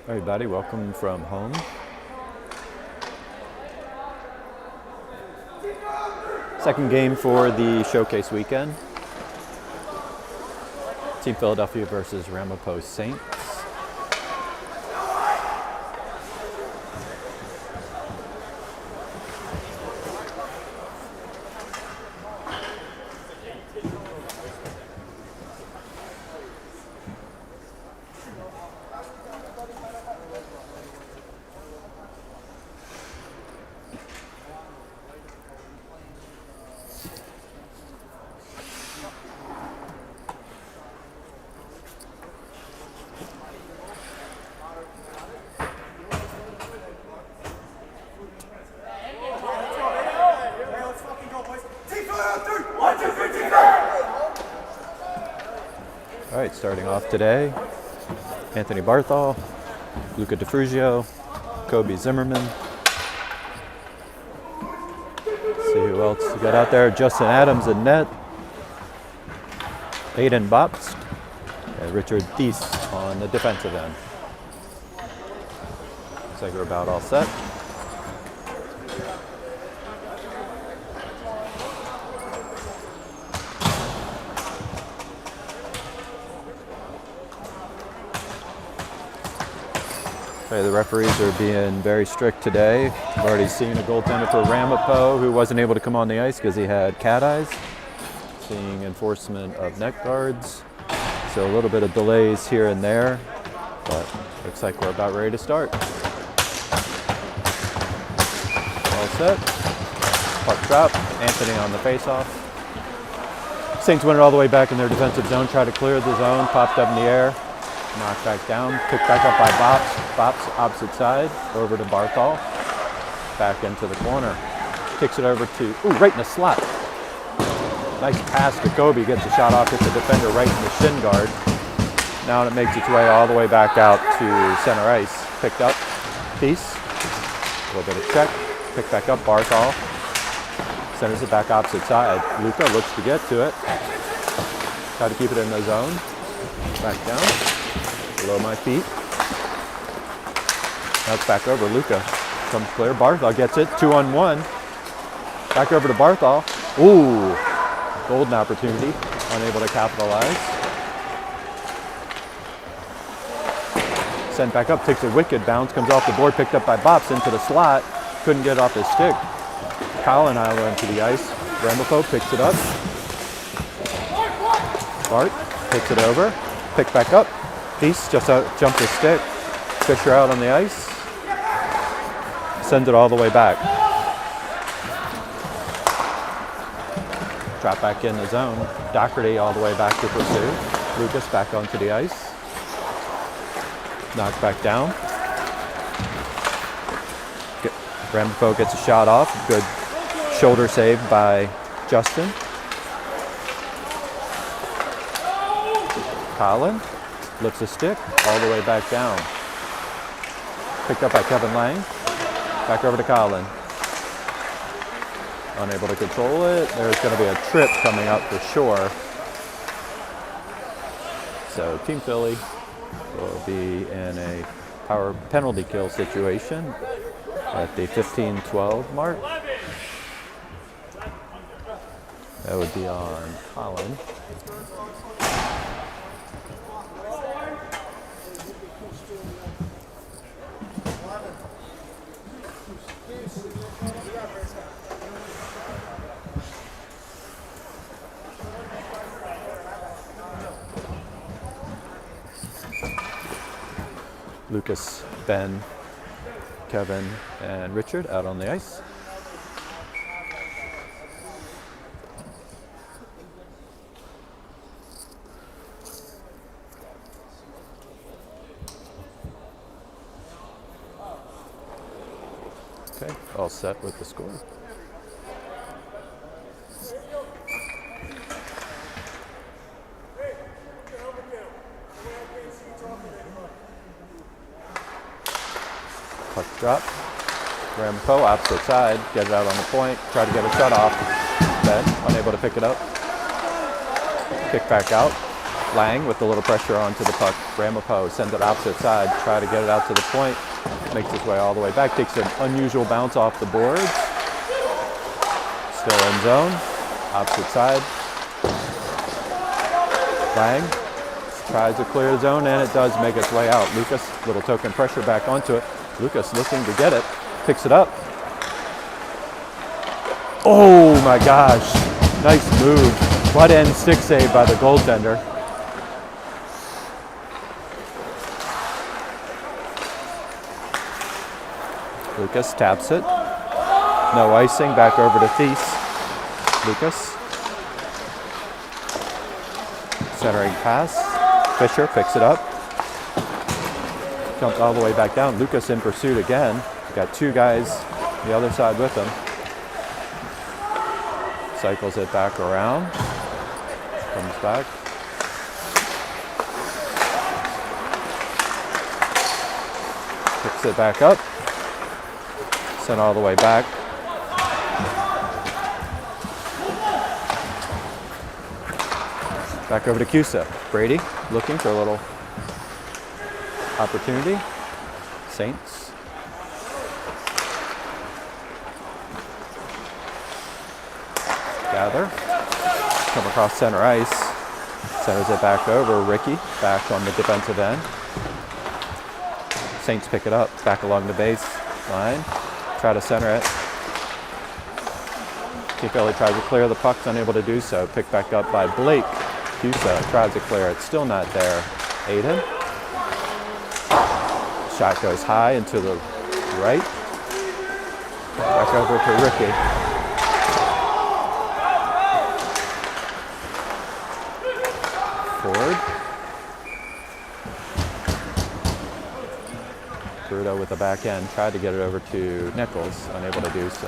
Everybody, welcome from home. Second game for the showcase weekend. Team Philadelphia versus Ramapo Saints. All right, starting off today, Anthony Barthol, Luca DeFrugio, Kobe Zimmerman. Let's see who else we got out there. Justin Adams in net. Aiden Bops. And Richard Thies on the defensive end. Looks like we're about all set. Okay, the referees are being very strict today. I've already seen a goaltender for Ramapo who wasn't able to come on the ice because he had cat eyes. Seeing enforcement of neck guards. So a little bit of delays here and there, but looks like we're about ready to start. All set. Puck drop. Anthony on the faceoff. Saints win it all the way back in their defensive zone. Try to clear the zone. Popped up in the air. Knocked back down, picked back up by Bops. Bops opposite side, over to Barthol. Back into the corner. Kicks it over to, right in the slot. Nice pass to Kobe, gets a shot off, hits the defender right in the shin guard. Now it makes its way all the way back out to center ice. Picked up, Thies. A little bit of check, picked back up, Barthol. Centers it back opposite side. Luca looks to get to it. Try to keep it in the zone. Back down. Below my feet. Now it's back over. Luca comes clear. Barthol gets it. 2-on-1. Back over to Barthol. Ooh. Golden opportunity. Unable to capitalize. Sent back up. Takes a wicked bounce. Comes off the board. Picked up by Bops into the slot. Couldn't get it off his stick. Colin Isler into the ice. Ramapo picks it up. Bart picks it over. Picked back up. Thies just jumped his stick. Fisher out on the ice. Sends it all the way back. Drop back in the zone. Doherty all the way back to pursue. Lucas back onto the ice. Knocked back down. Ramapo gets a shot off. Good shoulder save by Justin. Colin lifts a stick all the way back down. Picked up by Kevin Lang. Back over to Colin. Unable to control it. There's going to be a trip coming up for sure. So Team Philly will be in a power penalty kill situation at the 15-12 mark. That would be on Colin. Lucas, Ben, Kevin, and Richard out on the ice. Okay, all set with the score. Puck drop. Ramapo opposite side, get it out on the point, try to get a shut off. Ben unable to pick it up. Kick back out. Lang with a little pressure onto the puck. Ramapo sends it opposite side, try to get it out to the point. Makes his way all the way back, takes an unusual bounce off the boards. Still in zone, opposite side. Lang tries to clear the zone, and it does make its way out. Lucas, little token pressure back onto it. Lucas looking to get it, picks it up. Oh my gosh, nice move. Butt end stick save by the goaltender. Lucas taps it. No icing, back over to Thies. Lucas. Centering pass. Fisher picks it up. Jumps all the way back down. Lucas in pursuit again. Got two guys on the other side with him. Cycles it back around. Comes back. Picks it back up. Sent all the way back. Back over to Cusa. Brady looking for a little opportunity. Saints. Gather. Come across center ice. Centers it back over. Ricky back on the defensive end. Saints pick it up. Back along the base line. Try to center it. Keefelli tries to clear the puck, unable to do so. Picked back up by Blake. Cusa tries to clear it, still not there. Aiden. Shot goes high and to the right. Back over to Ricky. Ford. Bruto with the back end, tried to get it over to Nichols, unable to do so.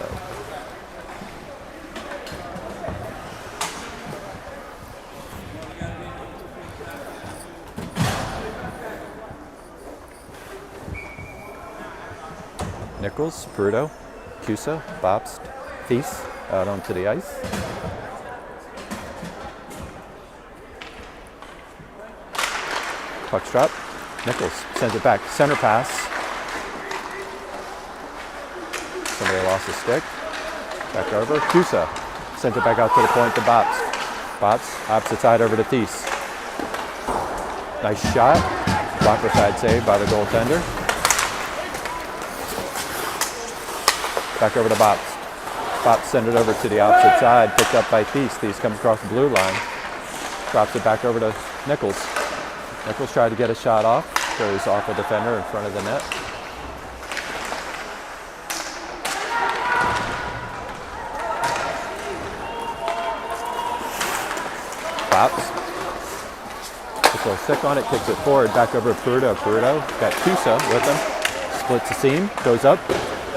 Nichols, Bruto, Cusa, Bobst, Thies out onto the ice. Puck's drop. Nichols sends it back. Center pass. Somebody lost a stick. Back over. Cusa sent it back out to the point to Bobst. Bobst, opposite side over to Thies. Nice shot. Blocker side save by the goaltender. Back over to Bobst. Bobst sent it over to the opposite side, picked up by Thies. Thies comes across the blue line. Drops it back over to Nichols. Nichols tried to get a shot off. Goes off a defender in front of the net. Bobst. Gets a little stick on it, kicks it forward, back over to Peruto. Peruto got Cusa with him. Splits the seam, goes up.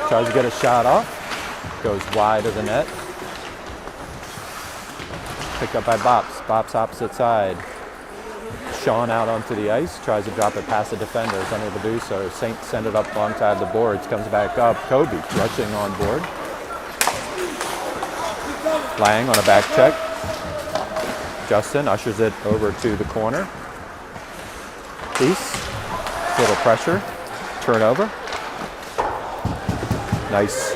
Tries to get a shot off, goes wide of the net. Picked up by Bobst. Bobst opposite side. Sean out onto the ice, tries to drop it past the defender, is unable to do so. Saints send it up alongside the boards, comes back up. Kobe rushing on board. Lang on a back check. Justin ushers it over to the corner. Thies, little pressure, turnover. Nice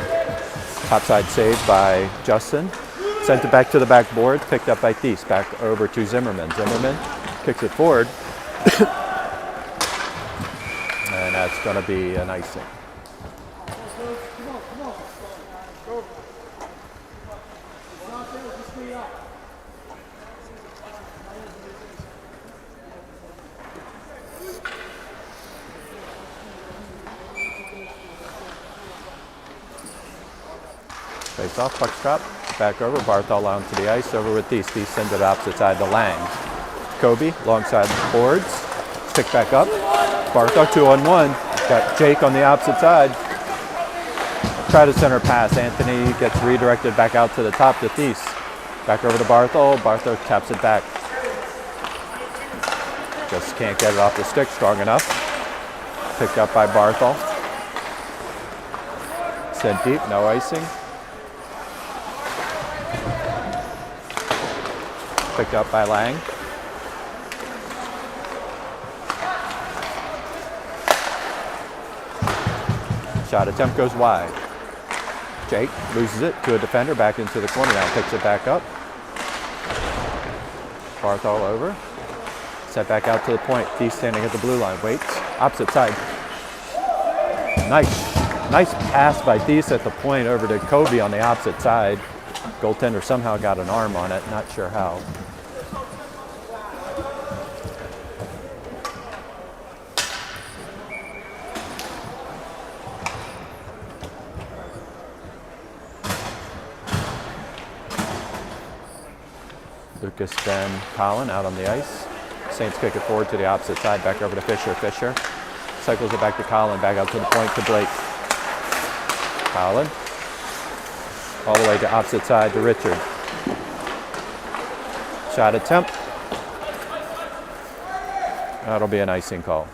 topside save by Justin. Sent it back to the backboard, picked up by Thies. Back over to Zimmerman. Zimmerman kicks it forward. And that's going to be an icing. Face off, puck drop, back over, Barthol onto the ice, over with Thies. Thies sends it opposite side to Lang. Kobe, alongside the boards, pick back up. Barthol 2-on-1, got Jake on the opposite side. Try to center pass, Anthony gets redirected back out to the top to Thies. Back over to Barthol, Barthol taps it back. Just can't get it off the stick strong enough. Picked up by Barthol. Sent deep, no icing. Picked up by Lang. Shot attempt goes wide. Jake loses it to a defender, back into the corner now, picks it back up. Barth all over. Set back out to the point. Thief standing at the blue line. Waits. Opposite side. Nice pass by Thief at the point over to Kobe on the opposite side. Goaltender somehow got an arm on it. Not sure how. Lucas, Ben, Colin out on the ice. Saints kick it forward to the opposite side, back over to Fisher. Fisher cycles it back to Colin, back out to the point to Blake. Colin, all the way to opposite side to Richard. Shot attempt. That'll be an icing call.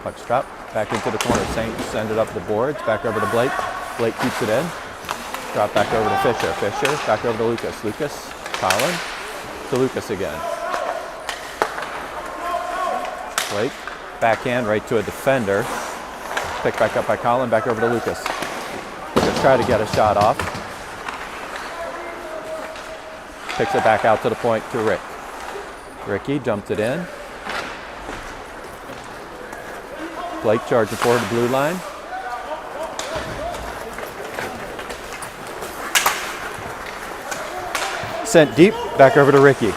Puck's dropped, back into the corner. Saints send it up the boards, back over to Blake. Blake keeps it in. Drop back over to Fisher. Fisher, back over to Lucas. Lucas, Colin, to Lucas again. Blake, backhand right to a defender. Picked back up by Colin, back over to Lucas. Lucas try to get a shot off. Picks it back out to the point to Rick. Ricky dumped it in. Blake charging forward to blue line. Sent deep, back over to Ricky.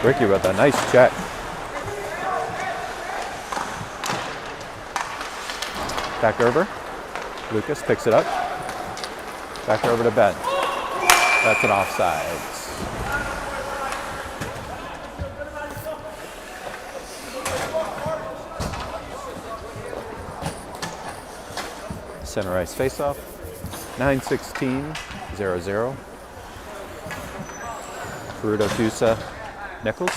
Ricky with a nice check. Back over. Lucas picks it up. Back over to Ben. That's an offside. Center ice faceoff. 9:16, 0-0. Peruto, Tusa, Nichols,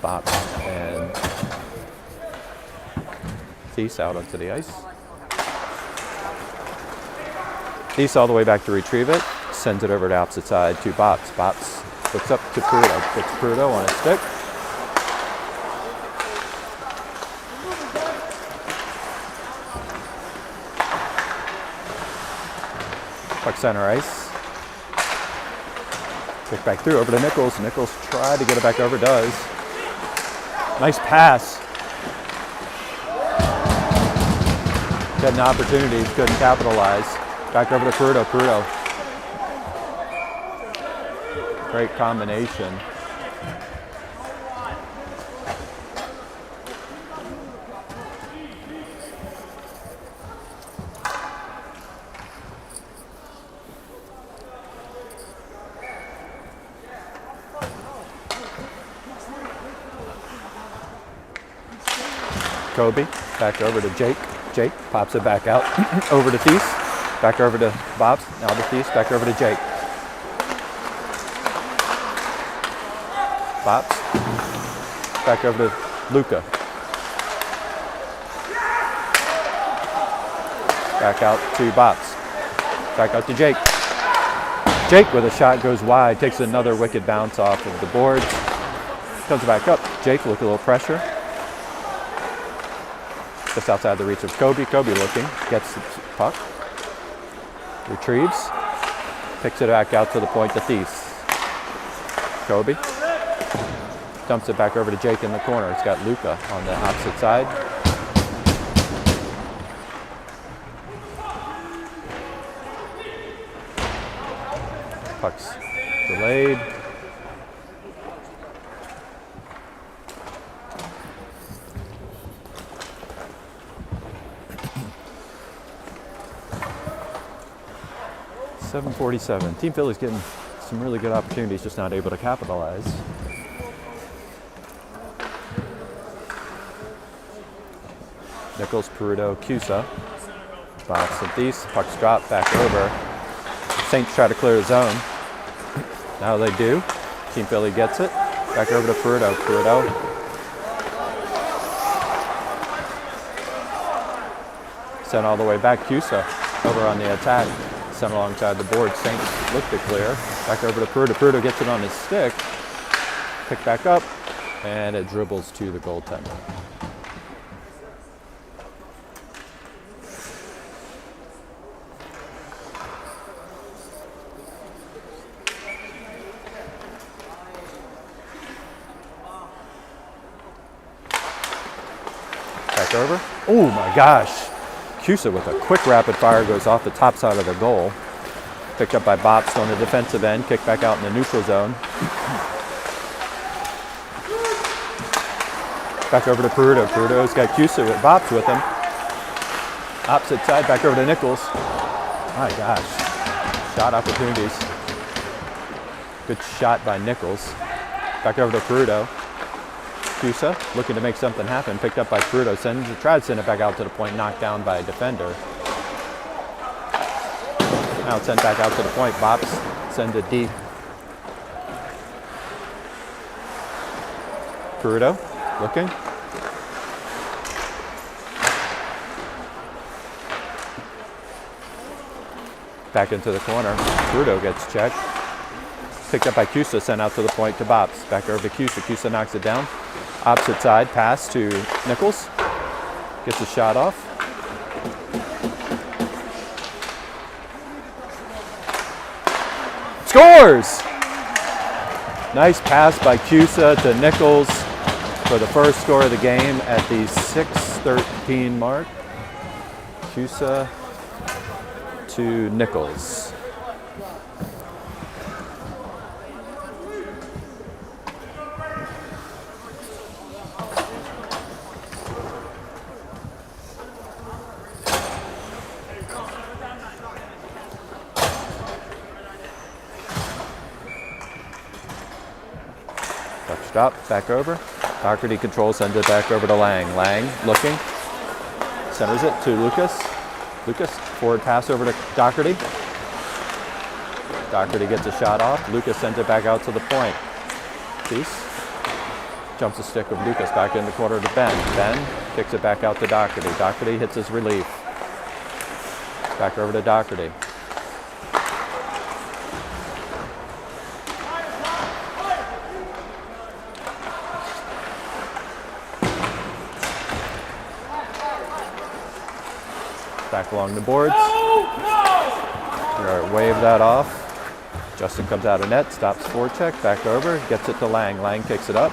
Bops, and Thies out onto the ice. Thies all the way back to retrieve it. Sends it over to opposite side to Bops. Bops looks up to Peruto. Puts Peruto on his stick. Puck center ice. Kick back through over to Nichols. Nichols tried to get it back over, does. Nice pass. Getting opportunities, couldn't capitalize. Back over to Peruto. Peruto. Great combination. Kobe, back over to Jake. Jake pops it back out, over to Thies, back over to Bobs, now to Thies, back over to Jake. Bobs, back over to Luca. Back out to Bobs, back out to Jake. Jake with a shot goes wide, takes another wicked bounce off of the boards, comes back up. Jake with a little pressure. Just outside the reach of Kobe. Kobe looking, gets the puck, retrieves, picks it back out to the point to Thies. Kobe dumps it back over to Jake in the corner. It's got Luca on the opposite side. Puck's delayed. .47. Team Philly's getting some really good opportunities, just not able to capitalize. Nichols, Peruto, Cusa. Box and Thies. Puck's dropped back over. Saints try to clear the zone. Now they do. Team Philly gets it. Back over to Peruto. Peruto Sent all the way back. Cusa over on the attack. Sent alongside the board. Saints looked to clear. Back over to Peruto. Peruto gets it on his stick. Pick back up. And it dribbles to the goaltender. Back over. Oh my gosh. Cusa with a quick rapid fire goes off the top side of the goal. Picked up by Bops on the defensive end. Kicked back out in the neutral zone. Back over to Peruto. Peruto's got Cusa with Bops with him. Opposite side, back over to Nichols. My gosh. Shot opportunities. Good shot by Nichols. Back over to Peruto. Cusa looking to make something happen. Picked up by Peruto. Tried to send it back out to the point. Knocked down by a defender. Now it's sent back out to the point. Bops sends it deep. Peruto looking. Back into the corner. Peruto gets checked. Picked up by Cusa, sent out to the point to Bops. Back over to Cusa. Cusa knocks it down. Opposite side, pass to Nichols. Gets a shot off. Scores! Nice pass by Cusa to Nichols for the first score of the game at the 6:13 mark. Cusa to Nichols. Stop, back over. Doherty controls, sends it back over to Lang. Lang looking, centers it to Lucas. Lucas, forward pass over to Doherty. Doherty gets a shot off. Lucas sends it back out to the point. Peace. Jumps the stick of Lucas back in the corner to Ben. Ben kicks it back out to Doherty. Doherty hits his relief. Back over to Doherty. Back along the boards. Wave that off. Justin comes out of net, stops forecheck, back over, gets it to Lang. Lang kicks it up.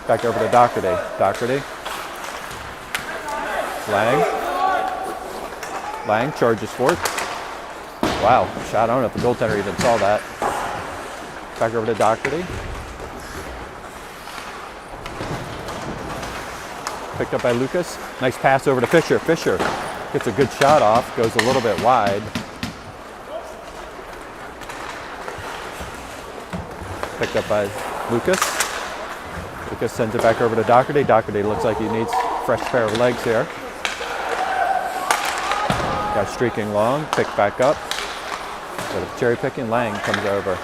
Back over to Doherty. Doherty. Lang. Lang charges forward. Wow, shot. I don't know if the goaltender even saw that. Back over to Doherty. Picked up by Lucas. Nice pass over to Fisher. Fisher gets a good shot off, goes a little bit wide. Picked up by Lucas. Lucas sends it back over to Doherty. Doherty looks like he needs a fresh pair of legs here. Got streaking long, picked back up. But cherry picking, Lang comes over.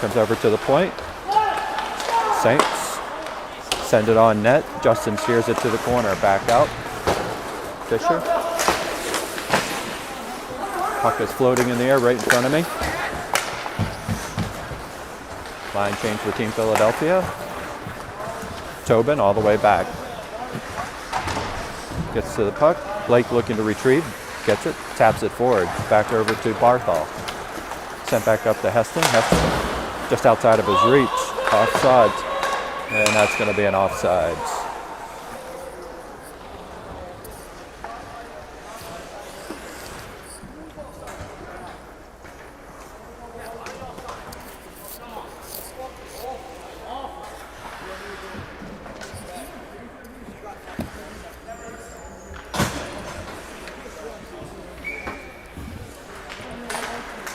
Comes over to the point. Saints send it on net. Justin steers it to the corner. Back out. Fisher. Puck is floating in the air right in front of me. Line change for Team Philadelphia. Tobin all the way back. Gets to the puck. Blake looking to retrieve. Gets it. Taps it forward. Back over to Barthol. Sent back up to Heston. Heston just outside of his reach. Offside. And that's going to be an offsides.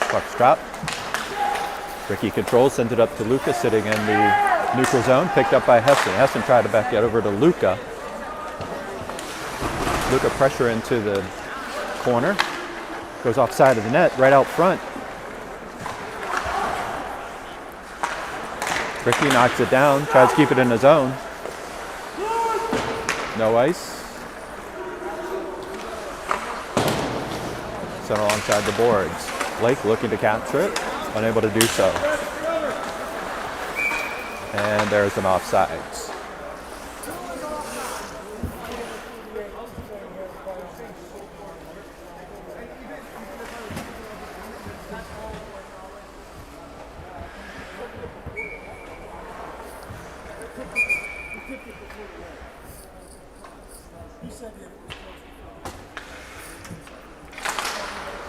Puck's dropped. Ricky controls, sends it up to Lucas, sitting in the neutral zone, picked up by Heston. Heston tried to back it over to Luca. Luca pressure into the corner. Goes offside of the net, right out front. Ricky knocks it down, tries to keep it in his zone. No ice. Sent alongside the boards. Blake looking to capture it, unable to do so. And there's an offsides.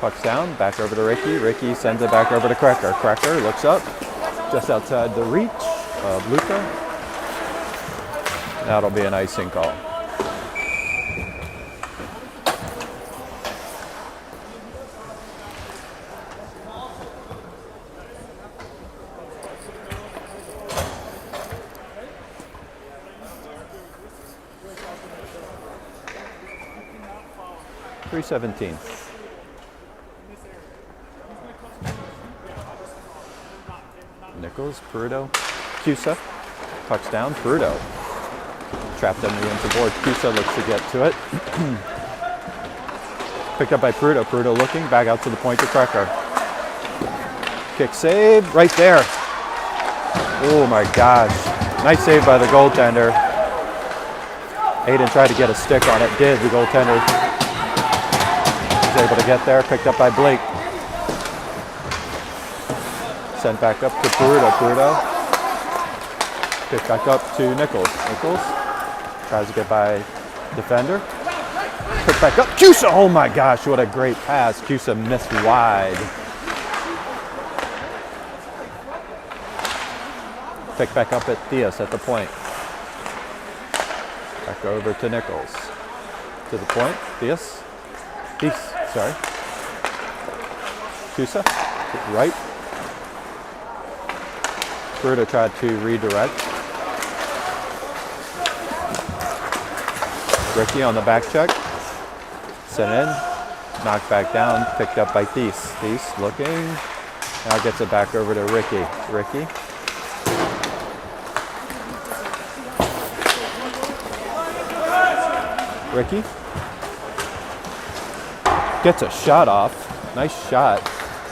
Puck's down, back over to Ricky. Ricky sends it back over to Cracker. Cracker looks up, just outside the reach of Luca. That'll be an icing call. .317. Nichols, Peruto, Cusa, pucks down, Peruto. Trapped underneath the board. Cusa looks to get to it. Picked up by Peruto. Peruto looking, back out to the point to Cracker. Kick save, right there. Oh my gosh. Nice save by the goaltender. Aiden tried to get a stick on it, did. The goaltender was able to get there, picked up by Blake. Sent back up to Peruto. Peruto picked back up to Nichols. Nichols tries to get by defender. Picked back up. Cusa! Oh my gosh, what a great pass. Cusa missed wide. Picked back up at Theus at the point. Back over to Nichols. To the point. Theus. Sorry. Cusa. Right. Peruto tried to redirect. Ricky on the back check. Sent in. Knocked back down. Picked up by Thies. Thies looking. Now gets it back over to Ricky. Ricky. Ricky. Gets a shot off. Nice shot.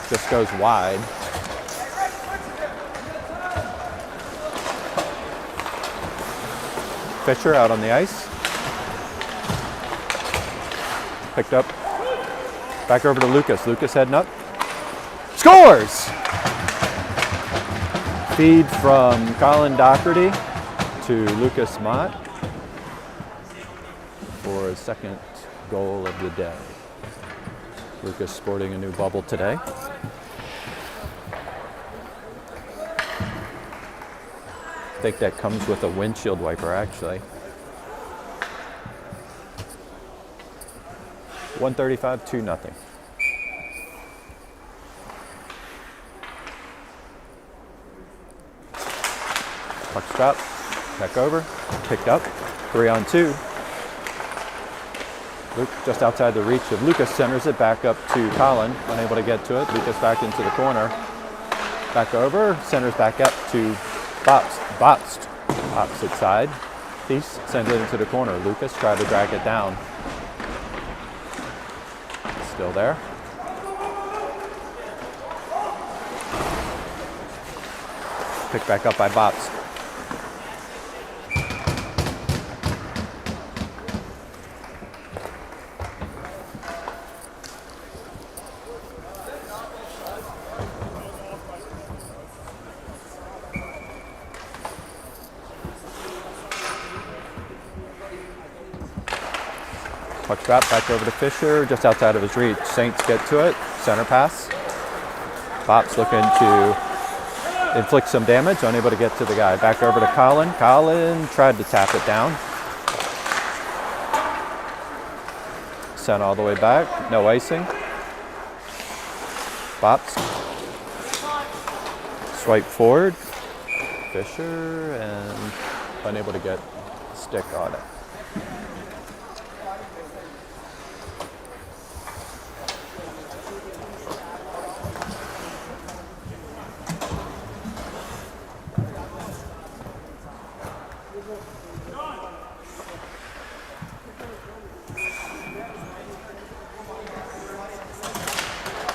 Just goes wide. Fisher out on the ice. Picked up. Back over to Lucas. Lucas heading up. Scores! Feed from Colin Doherty to Lucas Mott for his second goal of the day. Lucas sporting a new bubble today. I think that comes with a windshield wiper, actually. 135, 2-0. Puck's dropped, back over, picked up, 3-on-2. Luke just outside the reach of Lucas, centers it back up to Colin, unable to get to it. Lucas back into the corner, back over, centers back up to Botst, opposite side. Thies sends it into the corner. Lucas tried to drag it down. Still there. Picked back up by Botst. Puck drop back over to Fisher, just outside of his reach. Saints get to it, center pass. Bop's looking to inflict some damage, unable to get to the guy. Back over to Colin. Colin tried to tap it down. Sent all the way back, no icing. Bops. Swipe forward. Fisher, and unable to get a stick on it.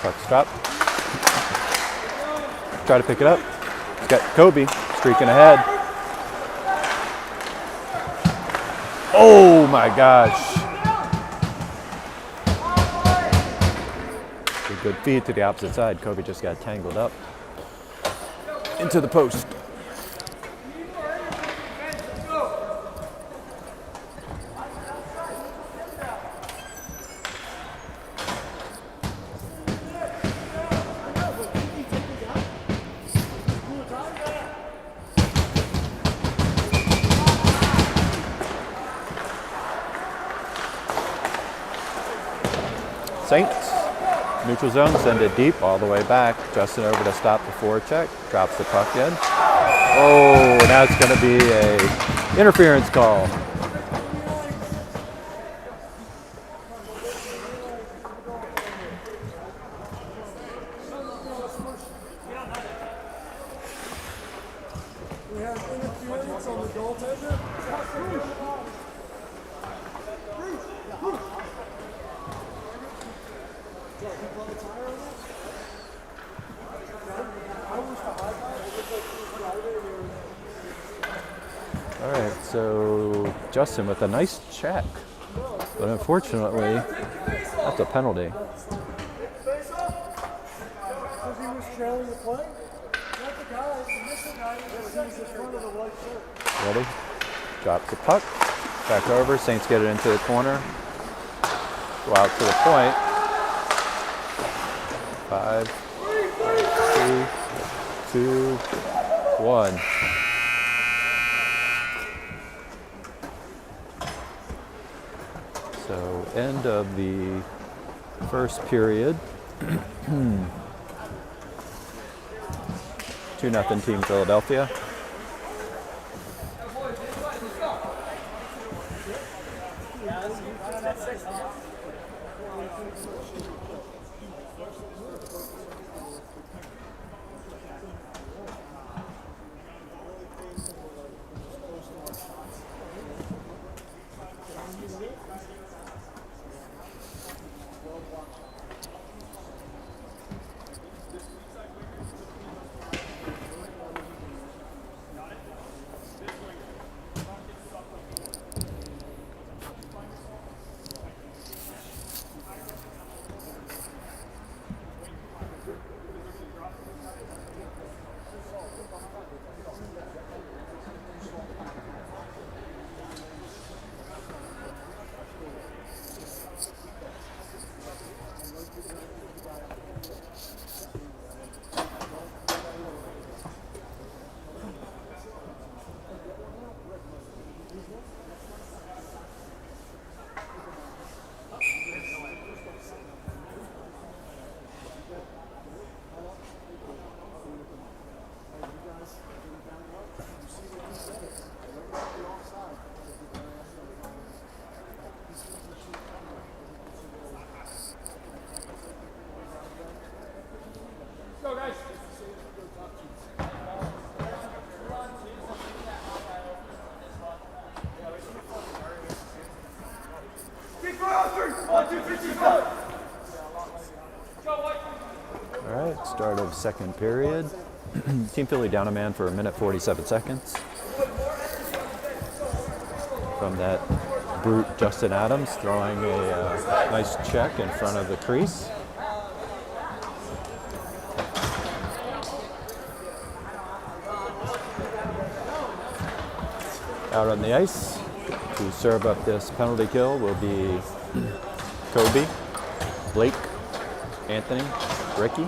Puck's drop. Try to pick it up. He's got Kobe streaking ahead. Oh my gosh. A good feed to the opposite side. Kobe just got tangled up into the post. Saints, neutral zone, send it deep all the way back. Justin over to stop the forecheck, drops the puck in. Oh, now it's going to be a interference call. We have interference on the goaltender. All right, so Justin with a nice check, but unfortunately, that's a penalty. Because he was trailing the play. Not the guy, the initial guy, he was in front of the white shirt. Ready? Drops the puck, back over. Saints get it into the corner. Go out to the point. 5, 3, 2, 1. So end of the first period. 2-0 Team Philadelphia. All right, start of second period. Team Philly down a man for 1:47 seconds. From that brute Justin Adams throwing a nice check in front of the crease. Out on the ice to serve up this penalty kill will be Kobe, Blake, Anthony, Ricky.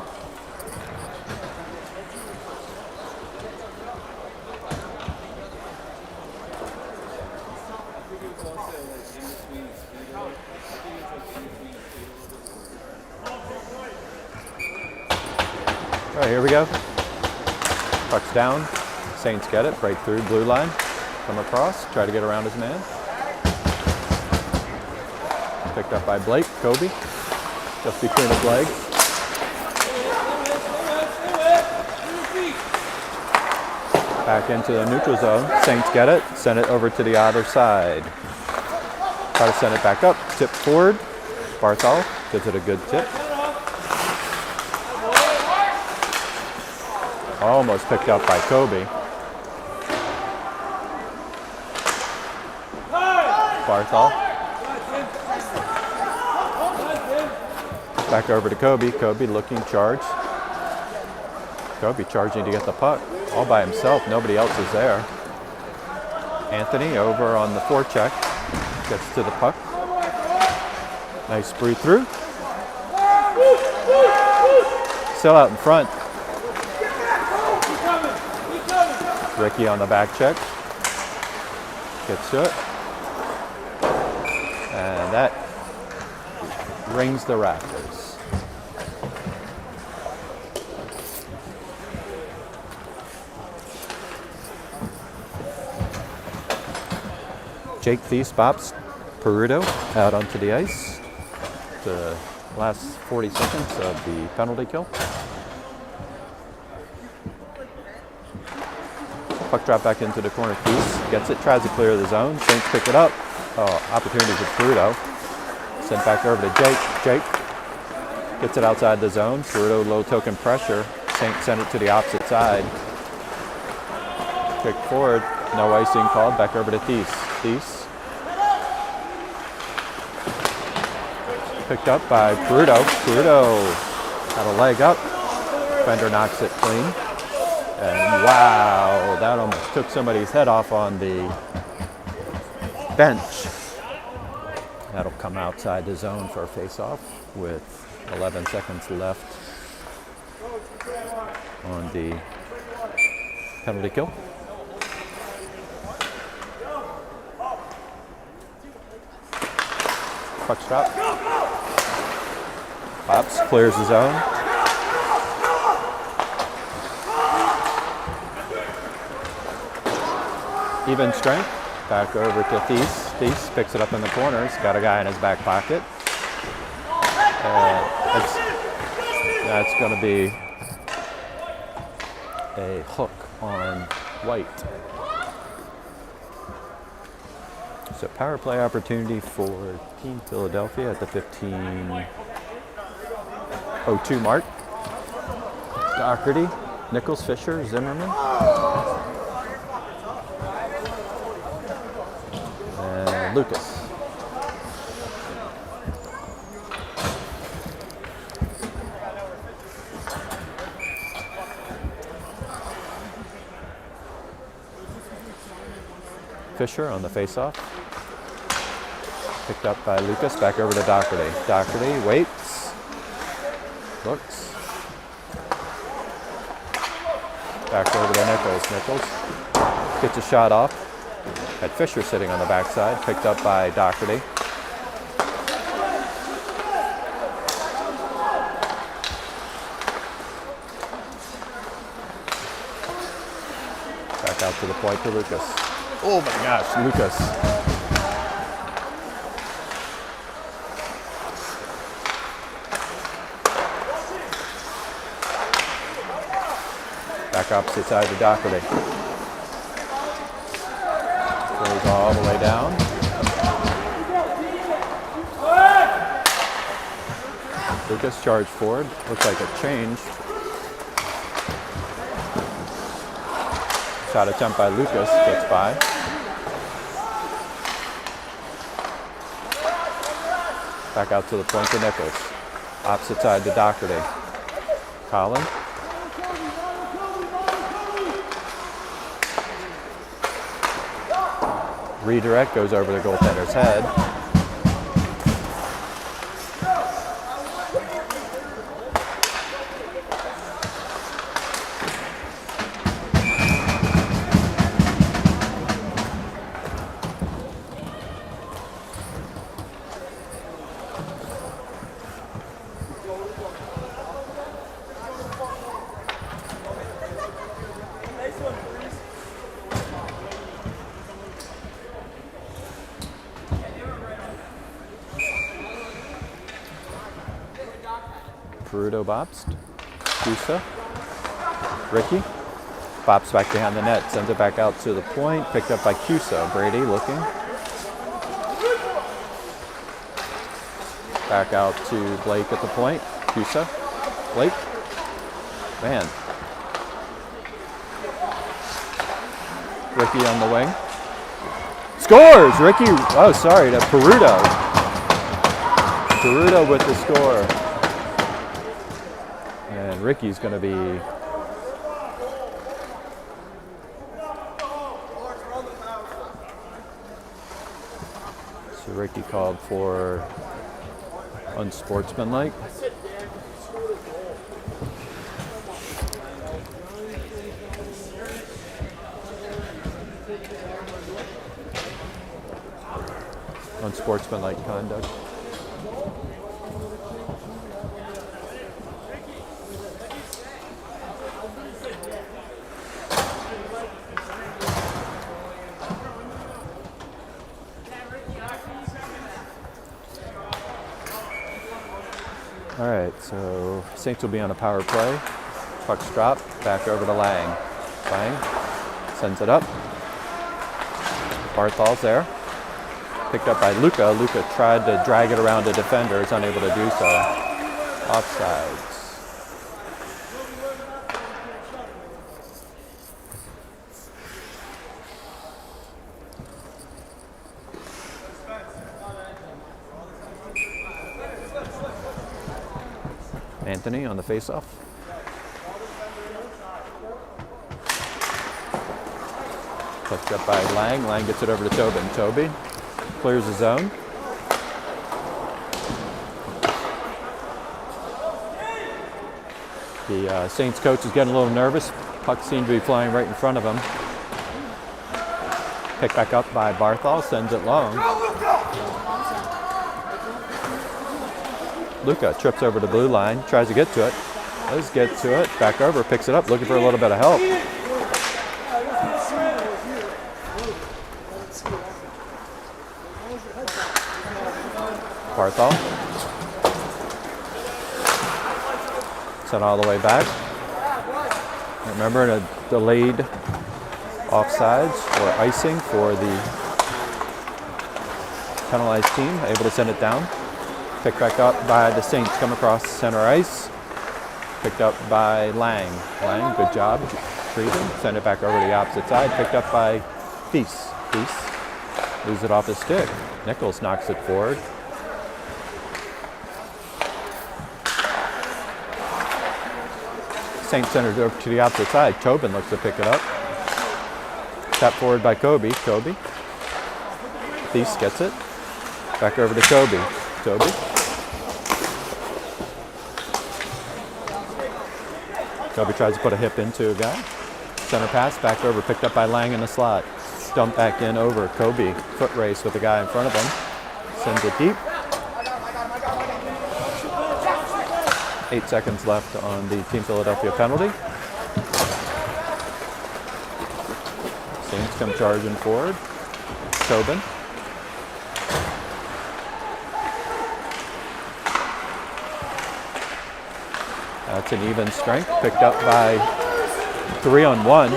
All right, here we go. Puck's down. Saints get it, break through, blue line. Come across, try to get around his man. Picked up by Blake, Kobe, just between his legs. Back into the neutral zone. Saints get it, send it over to the other side. Try to send it back up, tip forward. Barthol gives it a good tip. Almost picked up by Kobe. Barthol. Back over to Kobe. Kobe looking charged. Kobe charging to get the puck. All by himself. Nobody else is there. Anthony over on the forecheck. Gets to the puck. Nice spree through. Still out in front. Ricky on the back check. Gets to it. And that rings the rafters. Jake Thies bops Peruto out onto the ice. The last 40 seconds of the penalty kill. Puck drop back into the corner. Thies gets it, tries to clear the zone. Saints pick it up. Oh, opportunity for Peruto. Sent back over to Jake. Jake gets it outside the zone. Peruto low token pressure. Saints send it to the opposite side. Kick forward. No icing called. Back over to Thies. Thies. Picked up by Peruto. Peruto got a leg up. Fender knocks it clean. And wow, that almost took somebody's head off on the bench. That'll come outside the zone for a face-off with 11 seconds left on the penalty kill. Puck stop. Pops, clears the zone. Even strength. Back over to Thies. Thies picks it up in the corners. Got a guy in his back pocket. That's going to be a hook on White. So power play opportunity for Team Philadelphia at the 15:02 mark. Doherty, Nichols, Fisher, Zimmerman. And Lucas. Fisher on the faceoff. Picked up by Lucas, back over to Doherty. Doherty waits, looks. Back over to Nichols. Nichols gets a shot off. Had Fisher sitting on the backside, picked up by Doherty. Back out to the point to Lucas. Oh my gosh, Lucas. Back opposite side to Doherty. Goes all the way down. Lucas charged forward. Looks like a change. Shot attempt by Lucas. Gets by. Back out to the point to Nichols. Opposite side to Doherty. Collin. Redirect goes over the goaltender's head. Peruto bops. Cusa. Ricky. Bops back behind the net. Sends it back out to the point. Picked up by Cusa. Brady looking. Back out to Blake at the point. Cusa. Blake. Man. Ricky on the wing. Scores! Ricky, oh sorry, to Peruto. Peruto with the score. And Ricky's going to be... So Ricky called for unsportsmanlike. Unsportsmanlike conduct. All right, so Saints will be on a power play. Puck's dropped, back over to Lang. Lang sends it up. Barthol's there. Picked up by Luca. Luca tried to drag it around a defender, is unable to do so. Offsides. Anthony on the faceoff. Picked up by Lang. Lang gets it over to Tobin. Toby clears the zone. The Saints coach is getting a little nervous. Puck seemed to be flying right in front of him. Picked back up by Barthol, sends it long. Luca trips over the blue line, tries to get to it. Does get to it, back over, picks it up, looking for a little bit of help. Barthol. Sent all the way back. Remember, in a delayed offsides or icing for the penalized team, able to send it down. Picked back up by the Saints, come across center ice. Picked up by Lang. Lang, good job. Treating, send it back over to the opposite side. Picked up by Thies. Thies loses it off his stick. Nichols knocks it forward. Saints centers over to the opposite side. Tobin looks to pick it up. Tap forward by Kobe. Kobe. Thies gets it. Back over to Kobe. Toby. Kobe tries to put a hip into a guy. Center pass, back over, picked up by Lang in the slot. Dump back in over. Kobe, foot race with the guy in front of him. Sends it deep. 8 seconds left on the Team Philadelphia penalty. Saints come charging forward. Tobin. That's an even strength, picked up by 3-on-1.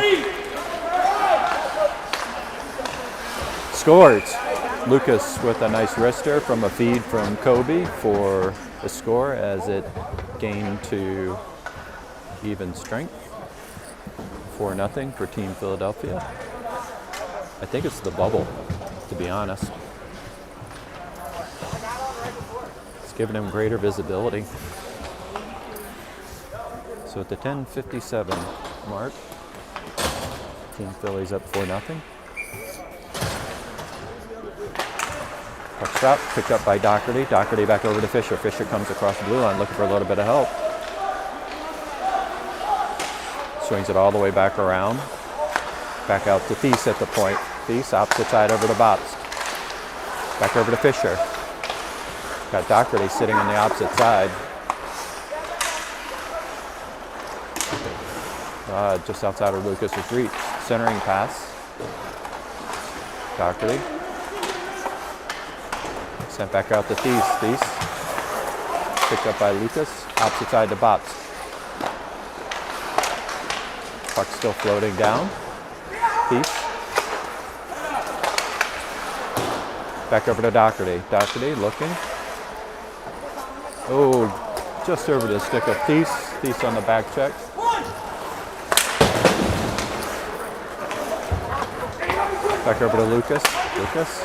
Scores. Lucas with a nice wrister from a feed from Kobe for the score as it gained to even strength. 4-0 for Team Philadelphia. I think it's the bubble, to be honest. It's giving them greater visibility. So at the 10:57 mark, Team Philly's up 4-0. Puck stop, picked up by Doherty. Doherty back over to Fisher. Fisher comes across the blue line looking for a little bit of help. Swings it all the way back around. Back out to Thies at the point. Thies opposite side over to Botts. Back over to Fisher. Got Doherty sitting on the opposite side. Just outside of Lucas's reach. Centering pass. Doherty. Sent back out to Thies. Thies. Picked up by Lucas. Opposite side to Botts. Puck still floating down. Thies. Back over to Doherty. Doherty looking. Oh, just over the stick of Thies. Thies on the back check. Back over to Lucas. Lucas.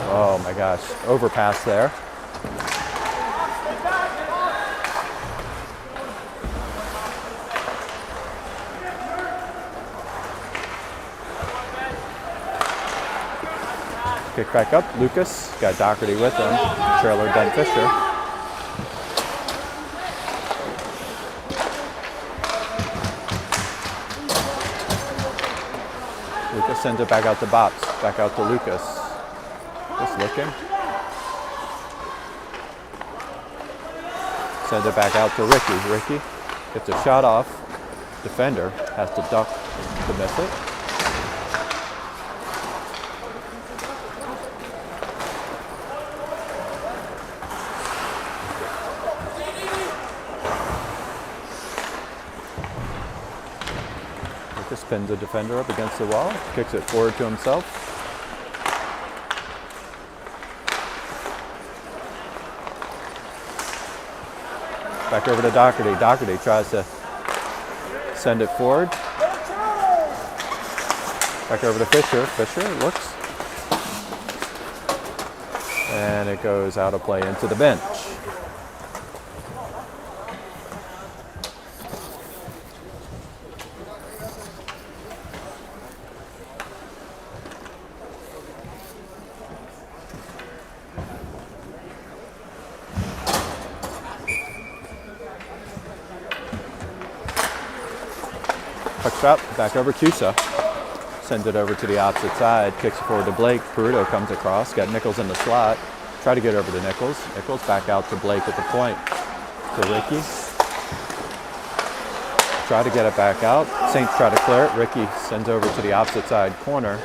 Oh my gosh, overpass there. Kick back up, Lucas. Got Doherty with him. Trailer Ben Fisher. Lucas sends it back out to Bops. Back out to Lucas. Just looking. Send it back out to Ricky. Ricky gets a shot off. Defender has to duck to miss it. Lucas pins the defender up against the wall. Kicks it forward to himself. Back over to Doherty. Doherty tries to send it forward. Back over to Fisher. Fisher looks. And it goes out of play into the bench. Puck drop, back over Cusa. Sends it over to the opposite side, kicks it forward to Blake. Peruto comes across, got Nichols in the slot. Try to get over to Nichols. Nichols back out to Blake at the point. To Ricky. Try to get it back out. Saints try to clear it. Ricky sends over to the opposite side corner.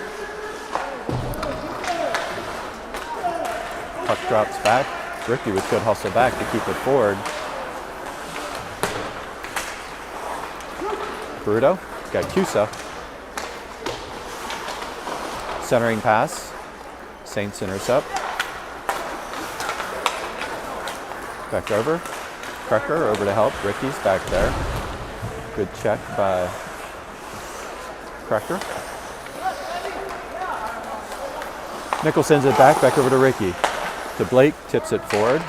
Puck drops back. Ricky with good hustle back to keep it forward. Peruto. Got Cusa. Centering pass. Saints intercept. Back over. Cracker over to help. Ricky's back there. Good check by Cracker. Nichols sends it back over to Ricky. To Blake, tips it forward.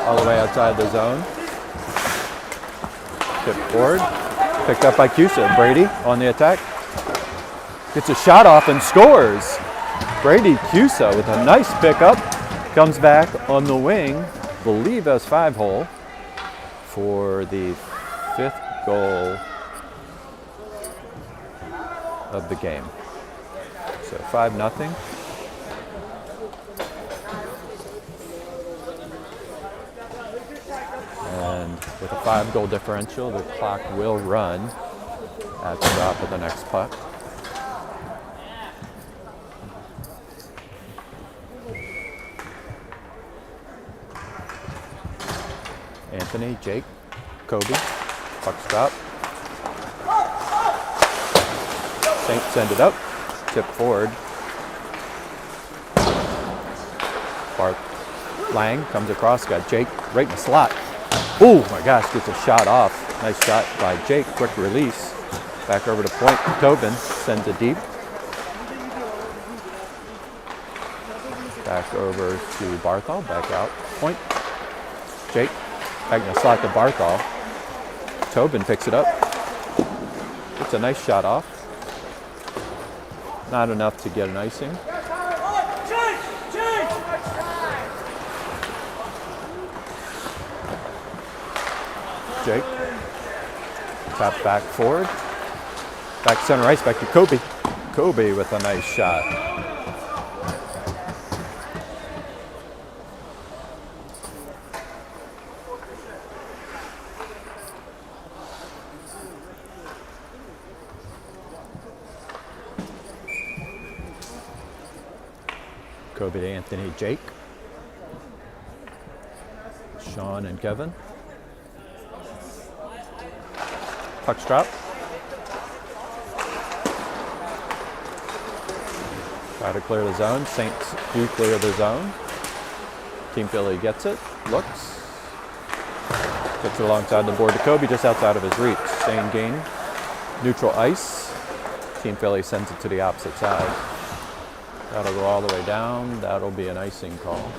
All the way outside the zone. Tip forward. Picked up by Cusa. Brady on the attack. Gets a shot off and scores. Brady Cusa with a nice pickup. Comes back on the wing. Believe as 5-hole for the 5th goal of the game. So 5-0. And with a 5-goal differential, the clock will run at the drop of the next puck. Anthony, Jake, Kobe, puck's drop. Saints send it up, tip forward. Bart Lang comes across, got Jake right in the slot. Oh my gosh, gets a shot off. Nice shot by Jake, quick release. Back over to point, Tobin sends it deep. Back over to Barthol, back out, point. Jake, back in the slot to Barthol. Tobin picks it up. Gets a nice shot off. Not enough to get an icing. Jake. Tap back forward. Back center ice, back to Kobe. Kobe with a nice shot. Kobe to Anthony, Jake. Sean and Kevin. Puck's drop. Try to clear the zone. Saints do clear the zone. Team Philly gets it. Looks. Puts it alongside the board to Kobe, just outside of his reach. Same game. Neutral ice. Team Philly sends it to the opposite side. That'll go all the way down. That'll be an icing call.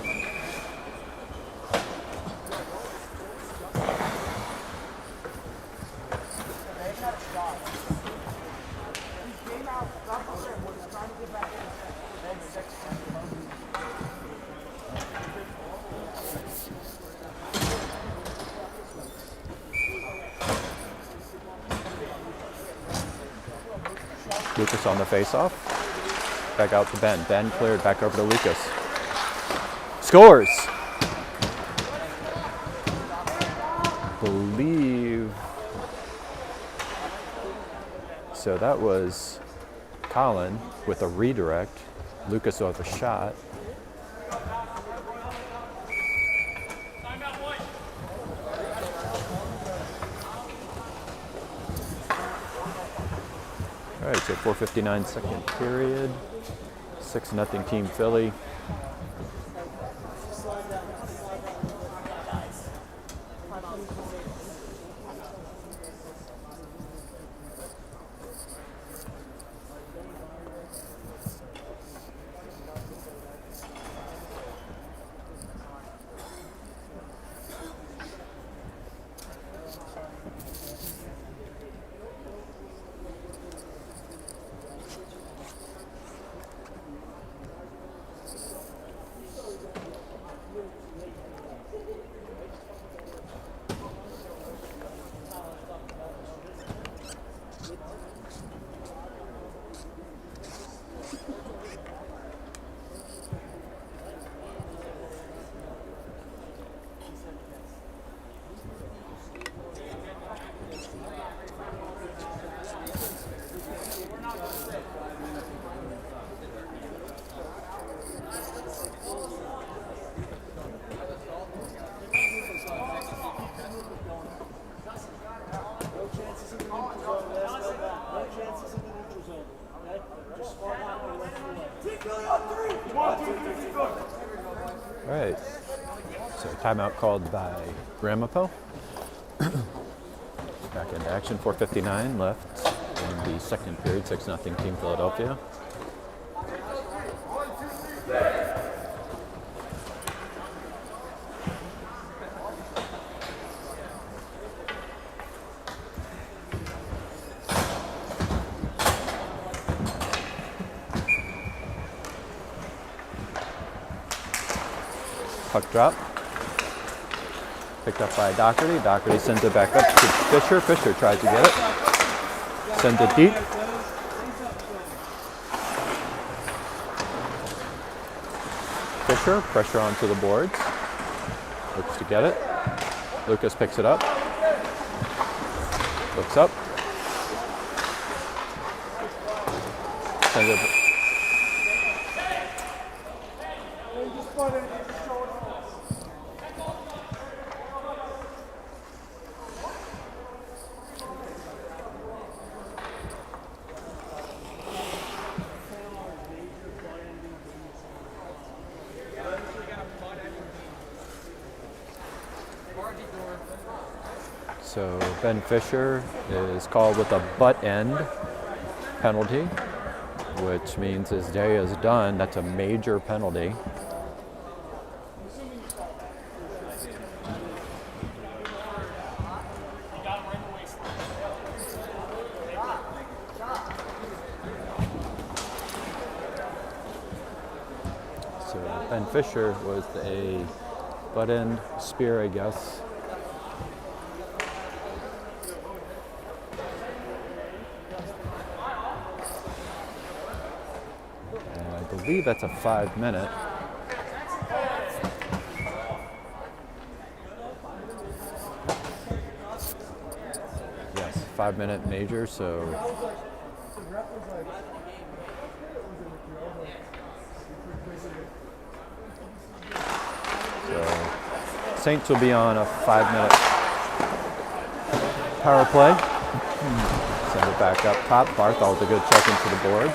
Lucas on the face-off. Back out to Ben. Ben cleared back over to Lucas. Scores! Believe. So that was Colin with a redirect. Lucas with a shot. All right, so 4:59 second period. 6-0 Team Philly. All right, so timeout called by Gramapo. Back into action, 4:59 left in the second period, 6-0 Team Philadelphia. Puck drop. Picked up by Doherty. Doherty sends it back up to Fisher. Fisher tries to get it. Sends it deep. Fisher, pressure onto the boards. Looks to get it. Lucas picks it up. Looks up. Sends it. So Ben Fisher is called with a butt end penalty, which means his day is done. That's a major penalty. So Ben Fisher was a butt end spear, I guess. I believe that's a 5-minute. Yes, 5-minute major, so. Saints will be on a 5-minute power play. Send it back up top. Barthol with a good check into the board.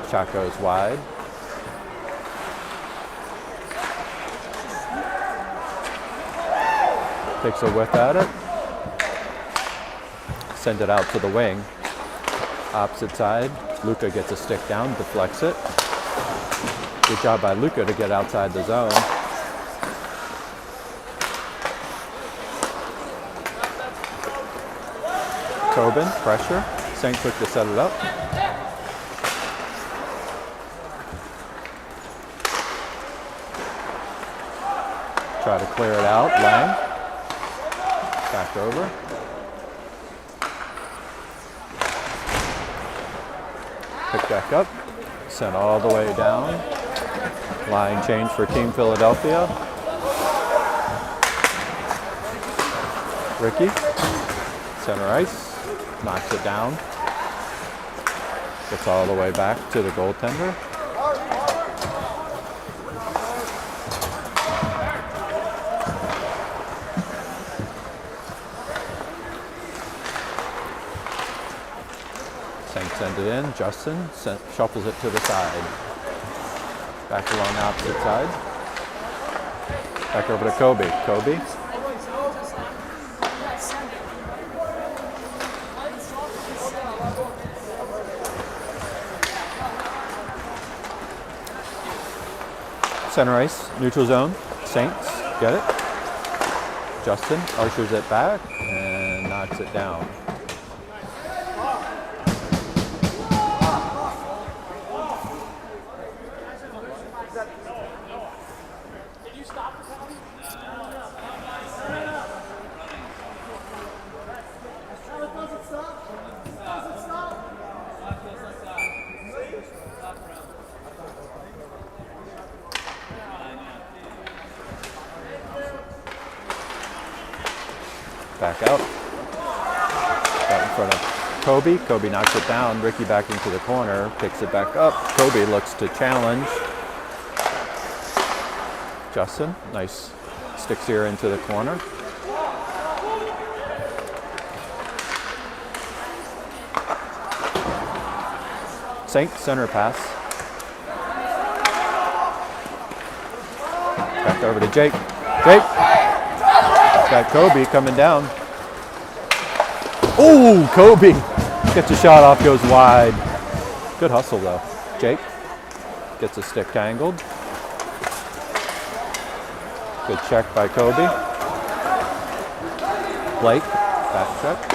Shot goes wide. Takes a whiff at it. Send it out to the wing. Opposite side. Luca gets a stick down, deflects it. Good job by Luca to get outside the zone. Tobin, pressure. St. quick to set it up. Try to clear it out. Lang. Back over. Pick back up. Sent all the way down. Line change for Team Philadelphia. Ricky. Center ice. Knocks it down. Gets all the way back to the goaltender. Send it in. Justin shuffles it to the side. Back along the opposite side. Back over to Kobe. Kobe. Center ice, neutral zone. Saints get it. Justin archers it back and knocks it down. Back out. Got in front of Kobe. Kobe knocks it down. Ricky back into the corner. Picks it back up. Kobe looks to challenge. Justin, nice stick steer into the corner. Saint, center pass. Back over to Jake. Jake. Got Kobe coming down. Oh, Kobe gets a shot off, goes wide. Good hustle though. Jake gets a stick tangled. Good check by Kobe. Blake, back check.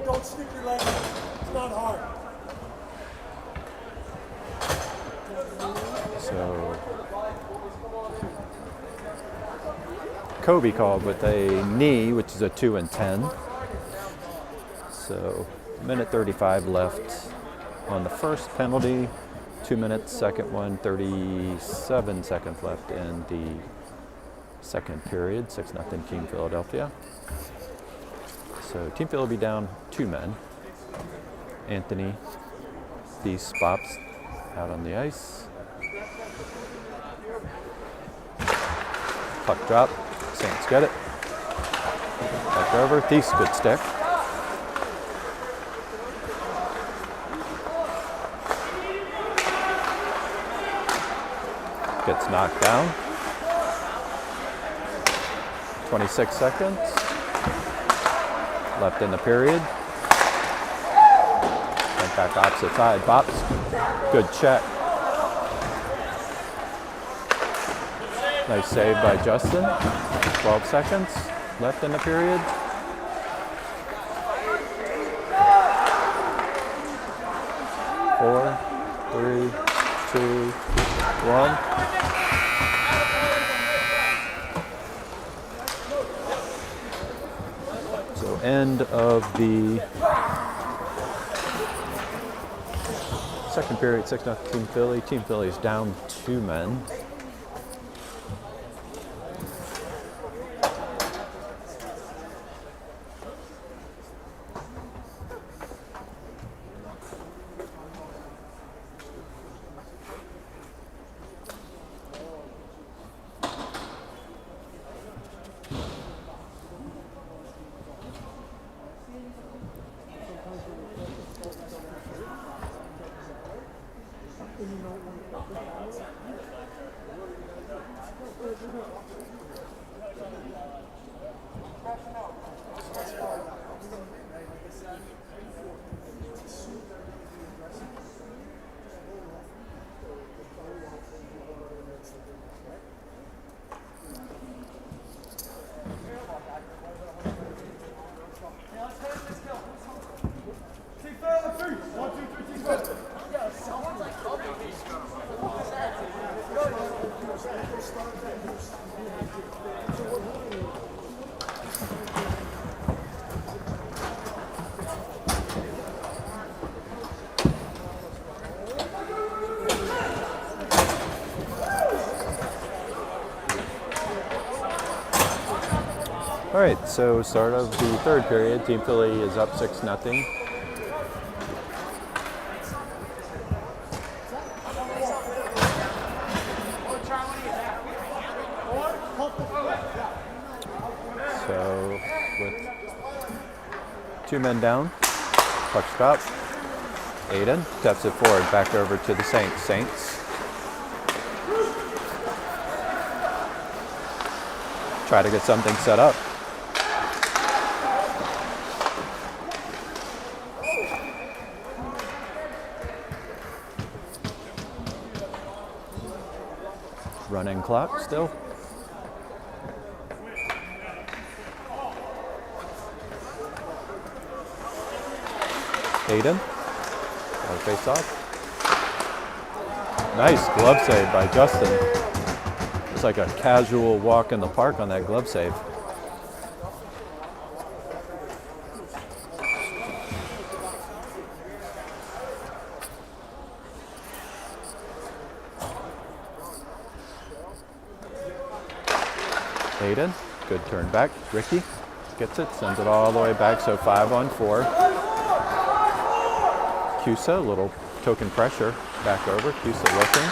Don't stick your leg out. It's not hard. So Kobe called with a knee, which is a 2 and 10. So minute 35 left on the first penalty. 2 minutes, second one, 37 seconds left in the second period. 6-0 Team Philadelphia. So Team Philly will be down 2 men. Anthony, Thies, Bops out on the ice. Puck drop. Saints get it. Back over. Thies, good stick. Gets knocked down. 26 seconds left in the period. Went back opposite side. Bops, good check. Nice save by Justin. 12 seconds left in the period. Four, 3, 2, 1. So end of the second period, 6-0 Team Philly. Team Philly is down 2 men. All right, so start of the third period. Team Philly is up 6-0. So with 2 men down, puck stop. Aiden steps it forward, back over to the Saints. Saints try to get something set up. Running clock still. Aiden, face off. Nice glove save by Justin. It's like a casual walk in the park on that glove save. Aiden, good turn back. Ricky gets it, sends it all the way back, so 5-on-4. Cusa, a little token pressure, back over. Cusa looking.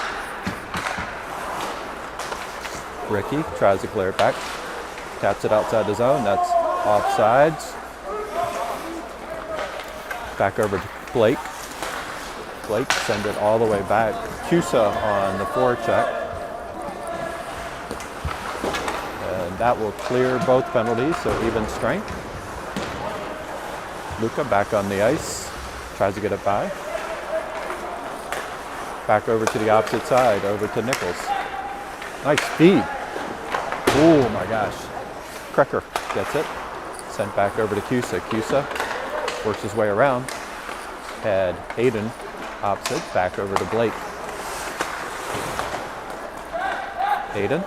Ricky tries to clear it back. Taps it outside the zone, that's offsides. Back over to Blake. Blake sends it all the way back. Cusa on the forecheck. That will clear both penalties, so even strength. Luca back on the ice, tries to get it by. Back over to the opposite side, over to Nichols. Nice feed. Oh my gosh. Krecker gets it. Sent back over to Cusa. Cusa works his way around. Had Aiden opposite, back over to Blake. Aiden.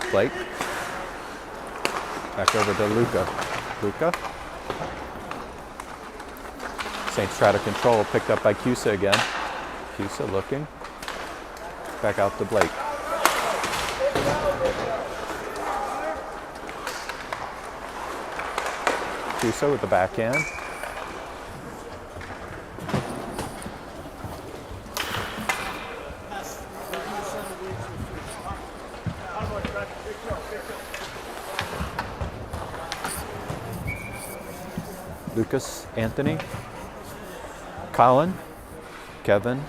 Blake. Back over to Luca. Luca. Saints try to control, picked up by Cusa again. Cusa looking. Back out to Blake. Cusa with the backhand. Lucas, Anthony, Colin, Kevin,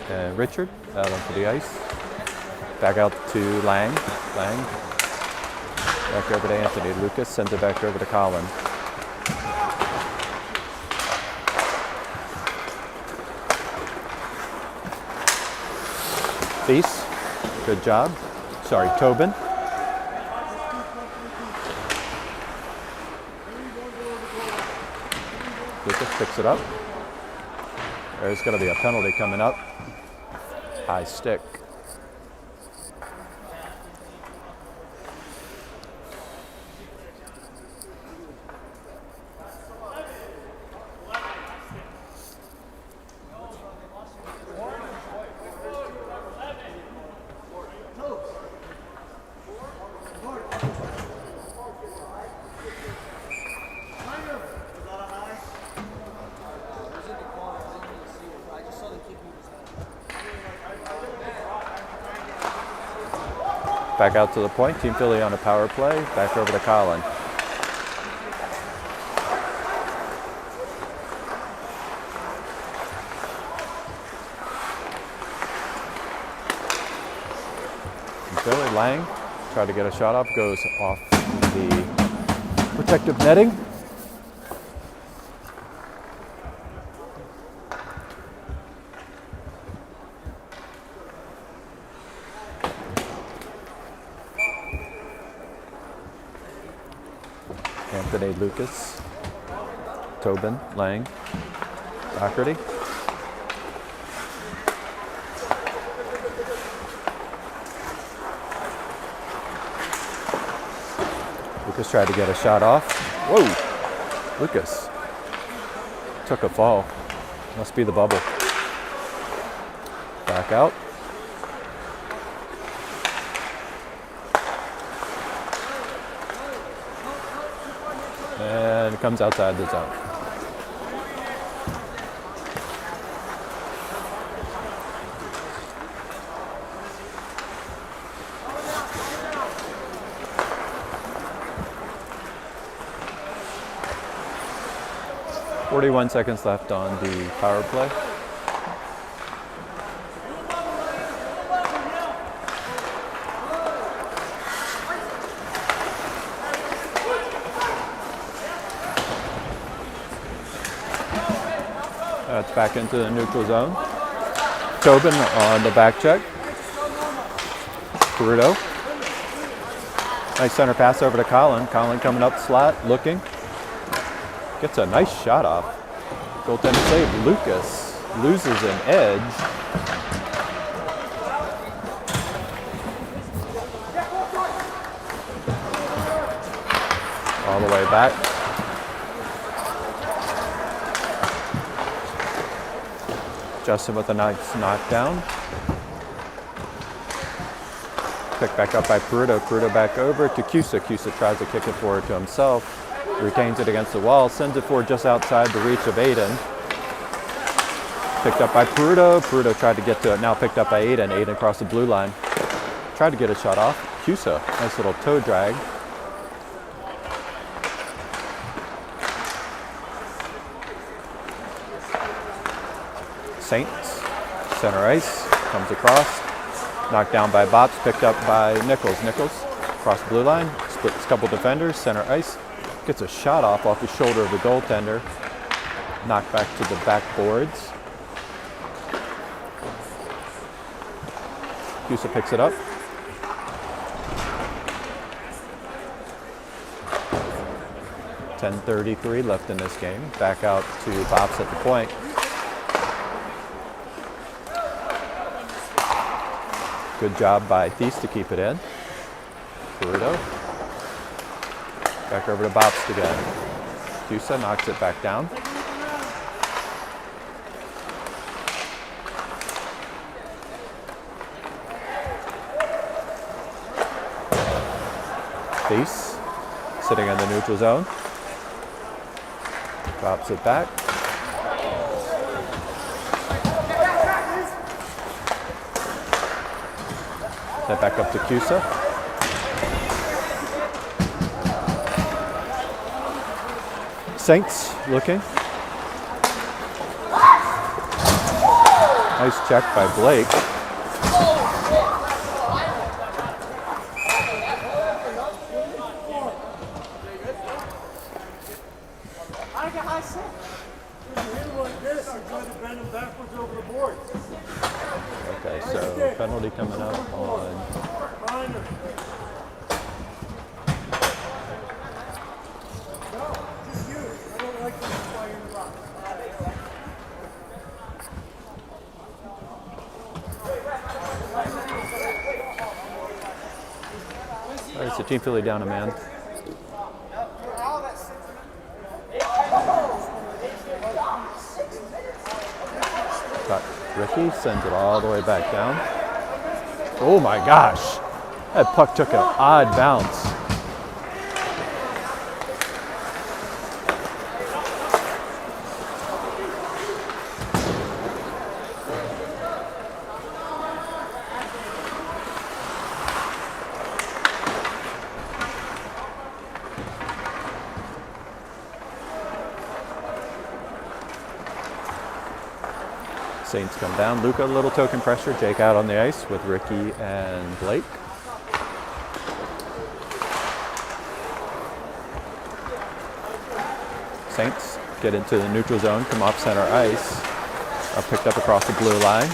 and Richard out onto the ice. Back out to Lang. Lang. Back over to Anthony. Lucas sends it back over to Colin. Thies, good job. Sorry, Tobin. Lucas picks it up. There's going to be a penalty coming up. High stick. Back out to the point. Team Philly on a power play. Back over to Colin. Team Philly, Lang, tried to get a shot off, goes off the protective netting. Anthony, Lucas, Tobin, Lang, Doherty. Lucas tried to get a shot off. Whoa! Lucas took a fall. Must be the bubble. Back out. And it comes outside the zone. "41 seconds left on the power play." That's back into the neutral zone. Tobin on the back check. Peruto. Nice center pass over to Colin. Colin coming up slat, looking. Gets a nice shot off. Goaltender save. Lucas loses an edge. All the way back. Justin with a nice knockdown. Picked back up by Peruto. Peruto back over to Cusa. Cusa tries to kick it forward to himself. Retains it against the wall. Sends it forward just outside the reach of Aiden. Picked up by Peruto. Peruto tried to get to it. Now picked up by Aiden. Aiden across the blue line. Tried to get a shot off. Cusa. Nice little toe drag. Saints, center ice, comes across, knocked down by Bops, picked up by Nichols. Nichols, across the blue line, splits a couple defenders, center ice, gets a shot off the shoulder of the goaltender, knocked back to the backboards. Cusa picks it up. .10:33 left in this game. Back out to Bops at the point. Good job by Thies to keep it in. Peruto. Back over to Bops again. Cusa knocks it back down. Thies sitting in the neutral zone. Drops it back. Back up to Cusa. Saints looking. Nice check by Blake. Okay, so penalty coming up on it's a Team Philly down a man. Got Ricky, sends it all the way back down. Oh my gosh, that puck took an odd bounce. Saints come down. Luca, a little token pressure. Jake out on the ice with Ricky and Blake. Saints get into the neutral zone, come off center ice. Are picked up across the blue line.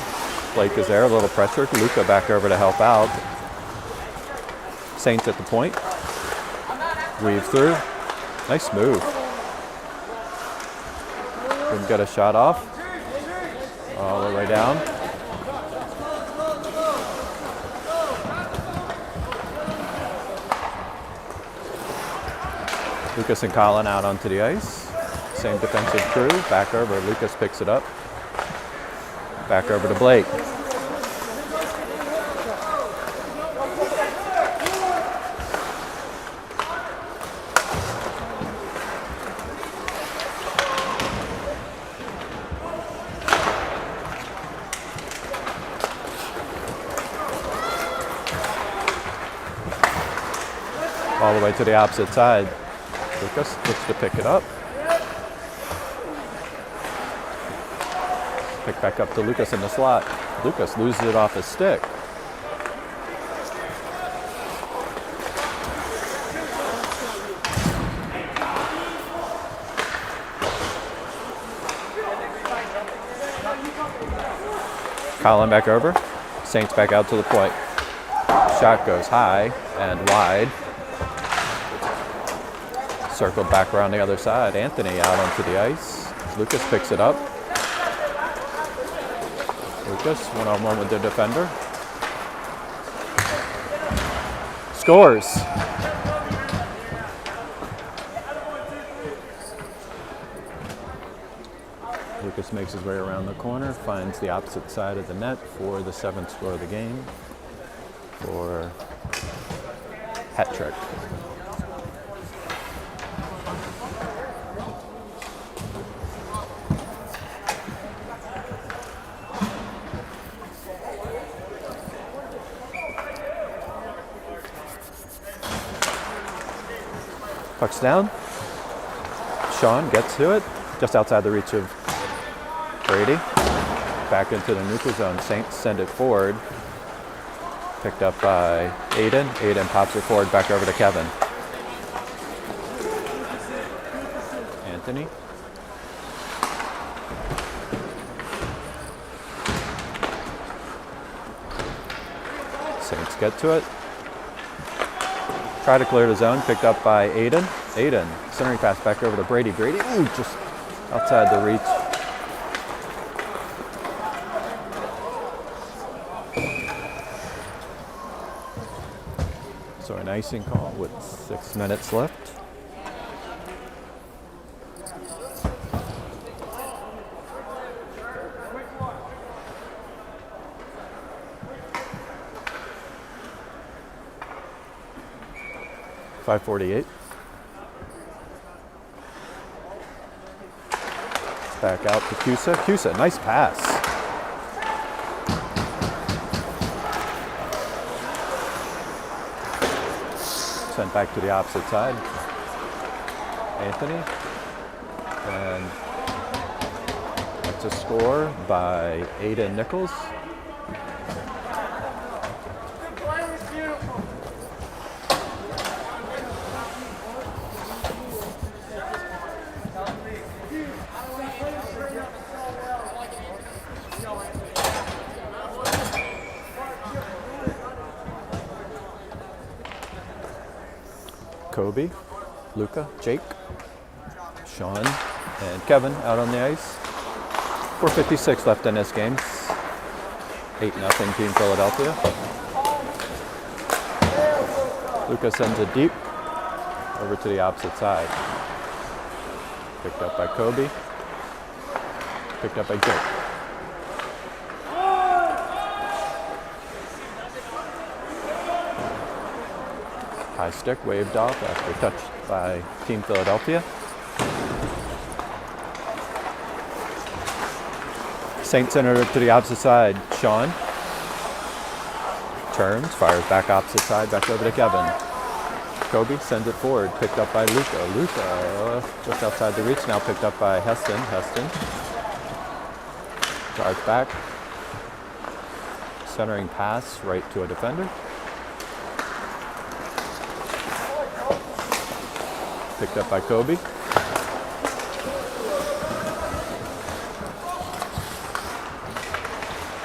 Blake is there, a little pressure. Luca back over to help out. Saints at the point. Weave through. Nice move. Couldn't get a shot off. All the way down. Lucas and Colin out onto the ice. Same defensive crew. Back over. Lucas picks it up. Back over to Blake. all the way to the opposite side. Lucas looks to pick it up. Pick back up to Lucas in the slot. Lucas loses it off his stick. Colin back over. Saints back out to the point. Shot goes high and wide. Circled back around the other side. Anthony out onto the ice. Lucas picks it up. Lucas one-on-one with the defender. Scores. Lucas makes his way around the corner, finds the opposite side of the net for the 7th score of the game for hat trick. Puck's down. Sean gets to it, just outside the reach of Brady. Back into the neutral zone. Saints send it forward. Picked up by Aiden. Aiden pops it forward back over to Kevin. Anthony. Saints get to it. Try to clear the zone. Picked up by Aiden. Aiden, centering pass back over to Brady. Brady, ooh, just outside the reach. So an icing call with 6 minutes left. .548. Back out to Cusa. Cusa, nice pass. Sent back to the opposite side. Anthony. And that's a score by Aiden Nichols. Kobe, Luca, Jake, Sean, and Kevin out on the ice. 4:56 left in this game. 8-0 Team Philadelphia. Luca sends it deep over to the opposite side. Picked up by Kobe. Picked up by Jake. High stick waved off after touched by Team Philadelphia. Saints center to the opposite side. Sean turns, fires back opposite side, back over to Kevin. Kobe sends it forward, picked up by Luca. Luca just outside the reach, now picked up by Heston. Heston drives back. Centering pass right to a defender. Picked up by Kobe.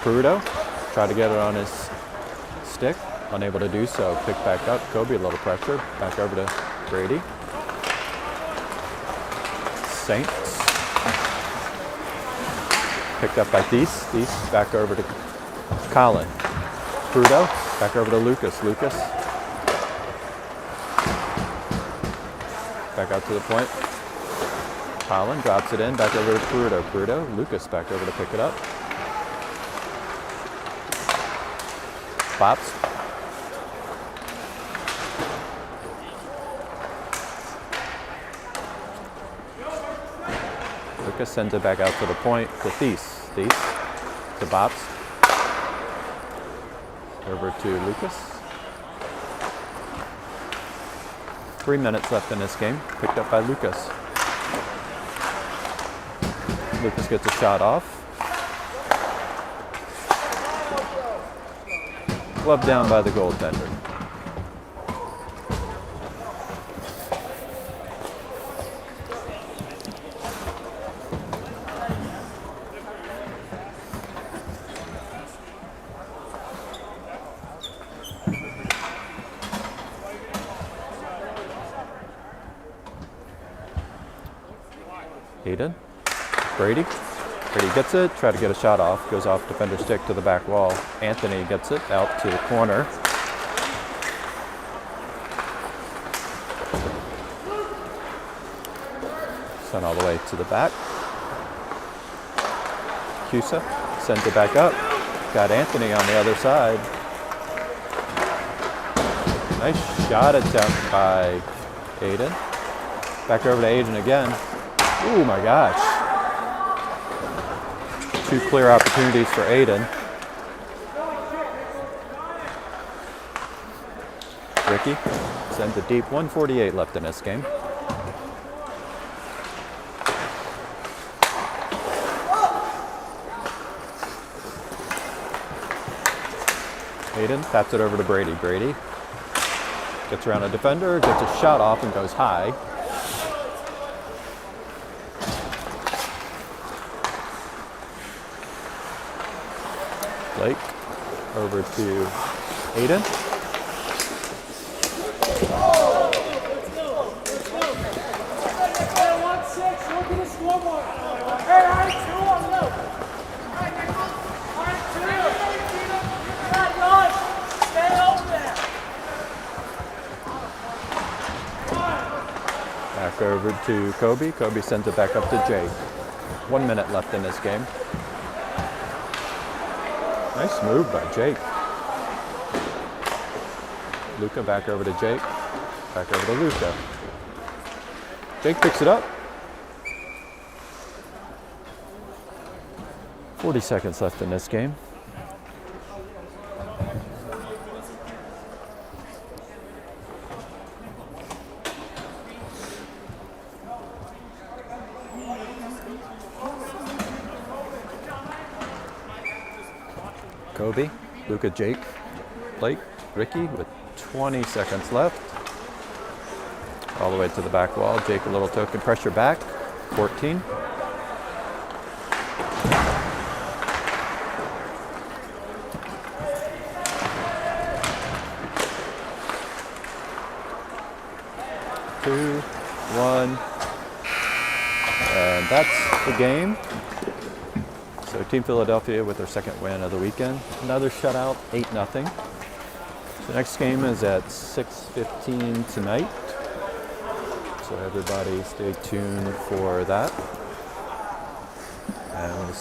Peruto tried to get it on his stick, unable to do so. Picked back up. Kobe, a little pressure. Back over to Brady. Saints. Picked up by Thies. Thies back over to Colin. Peruto back over to Lucas. Lucas. Back out to the point. Colin drops it in, back over to Peruto. Peruto, Lucas back over to pick it up. Pops. Lucas sends it back out to the point to Thies. Thies to Bops. Over to Lucas. 3 minutes left in this game. Picked up by Lucas. Lucas gets a shot off. Glove down by the goaltender. Aiden. Brady. Brady gets it. Try to get a shot off. Goes off defender stick to the back wall. Anthony gets it out to the corner. Sent all the way to the back. Cusa sends it back up. Got Anthony on the other side. Nice shot attempt by Aiden. Back over to Aiden again. Oh my gosh. 2 clear opportunities for Aiden. Ricky sends it deep. 1:48 left in this game. Aiden taps it over to Brady. Brady gets around a defender, gets a shot off and goes high. Blake over to Aiden. Back over to Kobe. Kobe sends it back up to Jake. 1 minute left in this game. Nice move by Jake. Luca back over to Jake. Back over to Luca. Jake picks it up. 40 seconds left in this game. Kobe, Luca, Jake, Blake, Ricky with 20 seconds left. All the way to the back wall. Jake a little token pressure back. 14. Two, one, and that's the game. So Team Philadelphia with their second win of the weekend. Another shutout, 8-0. The next game is at 6:15 tonight. So everybody stay tuned for that. And we'll